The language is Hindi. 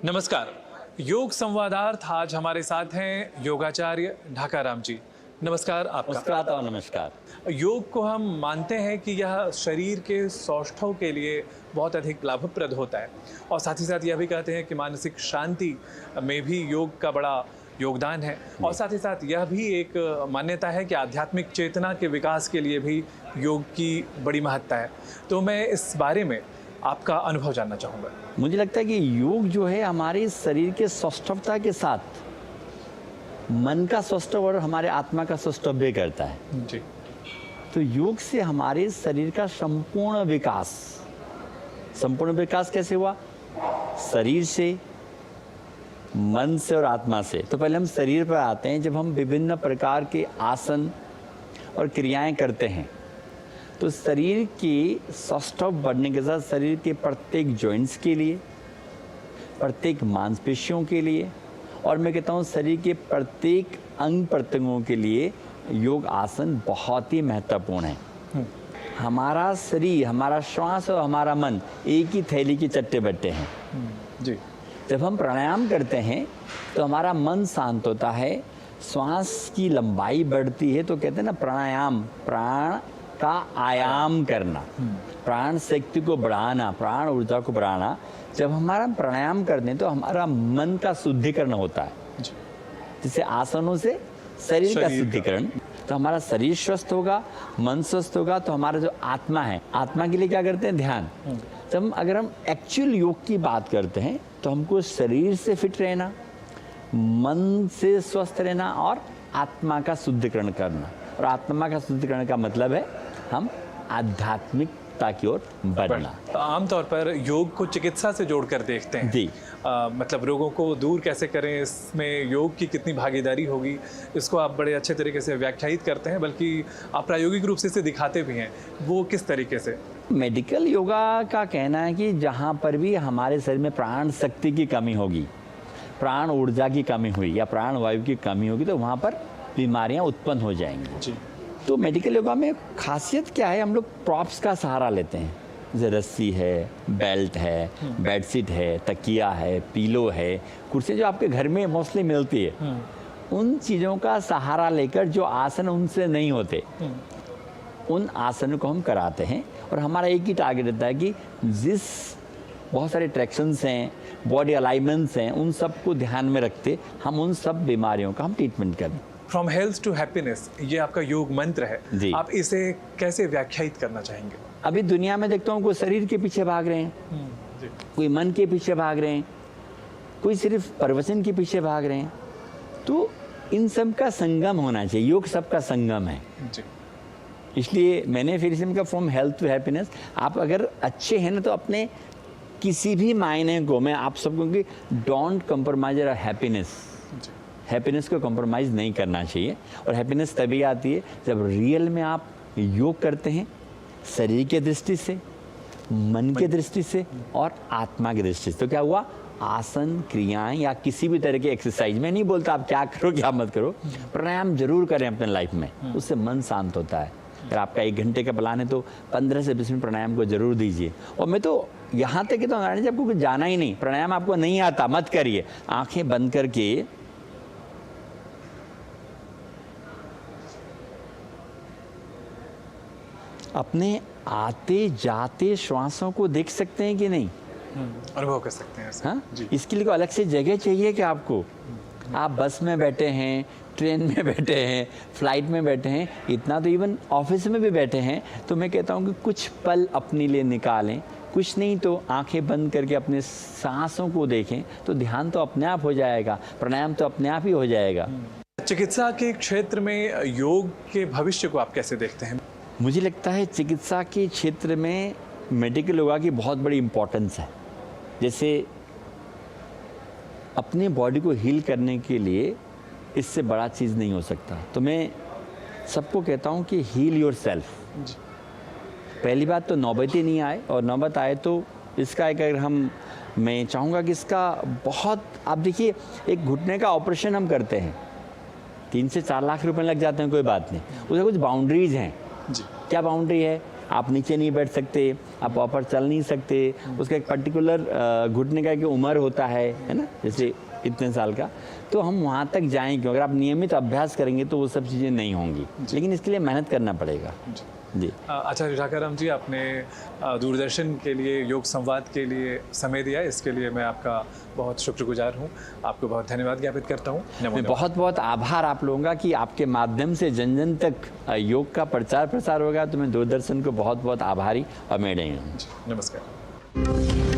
नमस्कार। योग संवादार्थ आज हमारे साथ हैं योगाचार्य ढाकाराम जी। नमस्कार आपका। नमस्कार। योग को हम मानते हैं कि यह शरीर के सौष्ठव के लिए बहुत अधिक लाभप्रद होता है और साथ ही साथ यह भी कहते हैं कि मानसिक शांति में भी योग का बड़ा योगदान है और साथ ही साथ यह भी एक मान्यता है कि आध्यात्मिक चेतना के विकास के लिए भी योग की बड़ी महत्ता है। तो मैं इस बारे में आपका अनुभव जानना चाहूँगा। मुझे लगता है कि योग जो है हमारे शरीर के सौष्ठवता के साथ मन का सौष्ठव और हमारे आत्मा का सौष्ठव भी करता है जी। तो योग से हमारे शरीर का संपूर्ण विकास कैसे हुआ? शरीर से, मन से और आत्मा से। तो पहले हम शरीर पर आते हैं। जब हम विभिन्न प्रकार के आसन और क्रियाएं करते हैं तो शरीर की सौष्ठव बढ़ने के साथ शरीर के प्रत्येक जॉइंट्स के लिए, प्रत्येक मांसपेशियों के लिए और मैं कहता हूँ शरीर के प्रत्येक अंग प्रत्यंगों के लिए योग आसन बहुत ही महत्वपूर्ण है। हमारा शरीर, हमारा श्वास और हमारा मन एक ही थैली के चट्टे बट्टे हैं जी। जब हम प्राणायाम करते हैं तो हमारा मन शांत होता है, श्वास की लंबाई बढ़ती है। तो कहते हैं ना प्राणायाम, प्राण का आयाम करना, प्राण शक्ति को बढ़ाना, प्राण ऊर्जा को बढ़ाना। जब हमारा प्राणायाम करते हैं तो हमारा मन का शुद्धिकरण होता है, जिससे आसनों से शरीर का शुद्धिकरण। तो हमारा शरीर स्वस्थ होगा, मन स्वस्थ होगा तो हमारा जो आत्मा है, आत्मा के लिए क्या करते हैं? ध्यान। जब अगर हम एक्चुअल योग की बात करते हैं तो हमको शरीर से फिट रहना, मन से स्वस्थ रहना और आत्मा का शुद्धिकरण करना। और आत्मा का शुद्धिकरण का मतलब है हम आध्यात्मिकता की ओर बढ़ना। आमतौर पर योग को चिकित्सा से जोड़कर देखते हैं जी। मतलब रोगों को दूर कैसे करें, इसमें योग की कितनी भागीदारी होगी, इसको आप बड़े अच्छे तरीके से व्याख्यायित करते हैं, बल्कि आप प्रायोगिक रूप से इसे दिखाते भी हैं। वो किस तरीके से? मेडिकल योगा का कहना है कि जहाँ पर भी हमारे शरीर में प्राण शक्ति की कमी होगी, प्राण ऊर्जा की कमी हुई या प्राण वायु की कमी होगी तो वहाँ पर बीमारियाँ उत्पन्न हो जाएंगी जी। तो मेडिकल योगा में खासियत क्या है? हम लोग प्रॉप्स का सहारा लेते हैं, जैसे रस्सी है, बेल्ट है, बेडशीट है, तकिया है, पीलो है, कुर्सी जो आपके घर में मोस्टली मिलती है, उन चीज़ों का सहारा लेकर जो आसन उनसे नहीं होते उन आसनों को हम कराते हैं। और हमारा एक ही टारगेट रहता है कि जिस बहुत सारे ट्रैक्शंस हैं, बॉडी अलाइनमेंट्स हैं, उन सब को ध्यान में रखते हम उन सब बीमारियों का हम ट्रीटमेंट करें। फ्रॉम हेल्थ टू हैप्पीनेस, ये आपका योग मंत्र है। आप इसे कैसे व्याख्यायित करना चाहेंगे? अभी दुनिया में देखता हूँ कोई शरीर के पीछे भाग रहे हैं, कोई मन के पीछे भाग रहे हैं, कोई सिर्फ प्रवचन के पीछे भाग रहे हैं। तो इन सब का संगम होना चाहिए। योग सबका संगम है जी। इसलिए मैंने फिर इसे कहा फ्रॉम हेल्थ टू हैप्पीनेस। आप अगर अच्छे हैं ना तो अपने किसी भी मायने को मैं आप सबको कि don't compromise your happiness. Happiness को कंप्रोमाइज़ नहीं करना चाहिए। और हैप्पीनेस तभी आती है जब रियल में आप योग करते हैं, शरीर के दृष्टि से, मन के दृष्टि से और आत्मा की दृष्टि से। तो क्या हुआ? आसन, क्रियाएं या किसी भी तरह की एक्सरसाइज, मैं नहीं बोलता आप क्या करो क्या मत करो, प्राणायाम जरूर करें अपने लाइफ में, उससे मन शांत होता है। अगर आपका 1 घंटे का प्लान है तो 15 से 20 मिनट प्राणायाम को जरूर दीजिए। और मैं तो यहाँ तक कहता हूँ आपको कुछ जाना ही नहीं, प्राणायाम आपको नहीं आता मत करिए। आंखें बंद करके अपने आते जाते श्वासों को देख सकते हैं कि नहीं? अनुभव कर सकते हैं। हाँ जी। इसके लिए अलग से जगह चाहिए कि आपको, आप बस में बैठे हैं, ट्रेन में बैठे हैं, फ्लाइट में बैठे हैं, इतना तो इवन ऑफिस में भी बैठे हैं, तो मैं कहता हूँ कि कुछ पल अपने लिए निकालें। कुछ नहीं तो आंखें बंद करके अपने सांसों को देखें तो ध्यान तो अपने आप हो जाएगा, प्राणायाम तो अपने आप ही हो जाएगा। चिकित्सा के क्षेत्र में योग के भविष्य को आप कैसे देखते हैं? मुझे लगता है चिकित्सा के क्षेत्र में मेडिकल योगा की बहुत बड़ी इम्पोर्टेंस है। जैसे अपने बॉडी को हील करने के लिए इससे बड़ा चीज़ नहीं हो सकता। तो मैं सबको कहता हूँ कि हील योर सेल्फ। पहली बात तो नौबत ही नहीं आए, और नौबत आए तो इसका एक अगर मैं चाहूँगा कि इसका बहुत, आप देखिए एक घुटने का ऑपरेशन हम करते हैं 3 से 4 लाख रुपए लग जाते हैं, कोई बात नहीं, उसका कुछ बाउंड्रीज हैं जी। क्या बाउंड्री है आप नीचे नहीं बैठ सकते, आप प्रॉपर चल नहीं सकते, उसका एक पर्टिकुलर घुटने का एक उम्र होता है ना, जैसे इतने साल का, तो हम वहाँ तक जाएं क्यों? अगर आप नियमित अभ्यास करेंगे तो वो सब चीज़ें नहीं होंगी, लेकिन इसके लिए मेहनत करना पड़ेगा जी। आचार्य राकाराम जी, आपने दूरदर्शन के लिए योग संवाद के लिए समय दिया, इसके लिए मैं आपका बहुत शुक्रगुजार हूँ। आपको बहुत धन्यवाद ज्ञापित करता हूँ। मैं बहुत बहुत आभार आप लोगों का कि आपके माध्यम से जन जन तक योग का प्रचार प्रसार होगा, तो मैं दूरदर्शन को बहुत बहुत आभारी और मेडे हूँ। नमस्कार।